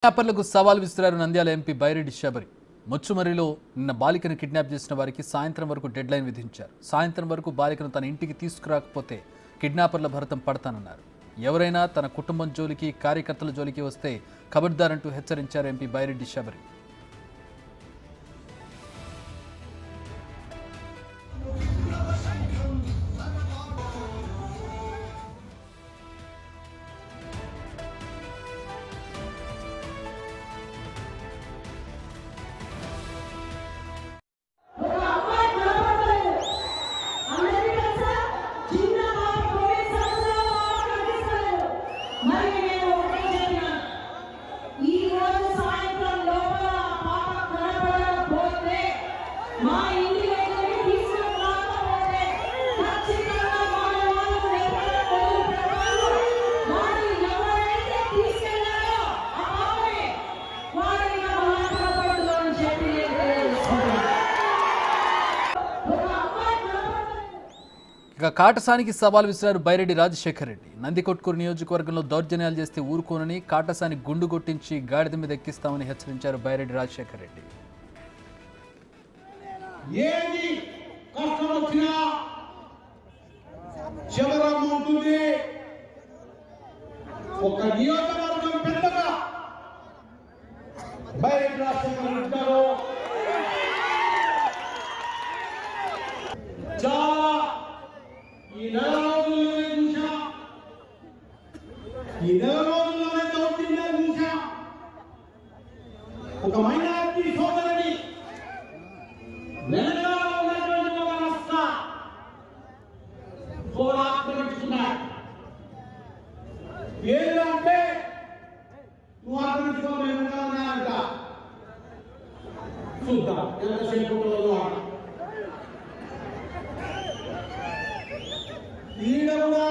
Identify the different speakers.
Speaker 1: కిడ్నాపర్లకు సవాల్ విసిరారు నంద్యాల ఎంపీ బైరెడ్డి శబరి. ముచ్చుమరిలో నిన్న బాలికను కిడ్నాప్ చేసిన వారికి సాయంత్రం వరకు డెడ్ లైన్ విధించారు. సాయంత్రం వరకు బాలికను తన ఇంటికి తీసుకురాకపోతే కిడ్నాపర్ల భరతం పడతానన్నారు. ఎవరైనా తన కుటుంబం జోలికి, కార్యకర్తల జోలికి వస్తే ఖబర్దారంటూ హెచ్చరించారు ఎంపీ బైరెడ్డి శబరి. ఇక కాటసానికి సవాల్ విసిరారు బైరెడ్డి రాజశేఖర్ రెడ్డి. నందికొట్కూరు నియోజకవర్గంలో దౌర్జన్యాలు చేస్తే ఊరుకోనని, కాటసాని గుండు కొట్టించి గాడిద మీద ఎక్కిస్తామని హెచ్చరించారు బైరెడ్డి రాజశేఖర్ రెడ్డి.
Speaker 2: ఈ నెల రోజుల్లోనే దౌర్జన్యాలు చూసా. ఒక మైనారిటీ సోదరుని వెనకాల ఉన్నటువంటి ఒక రస్త ఆక్రమించుకున్నారు. ఏంటంటే నువ్వు ఆక్రమించుకోవాలంట. చూద్దాం ఎంతసేపు ఈడ కూడా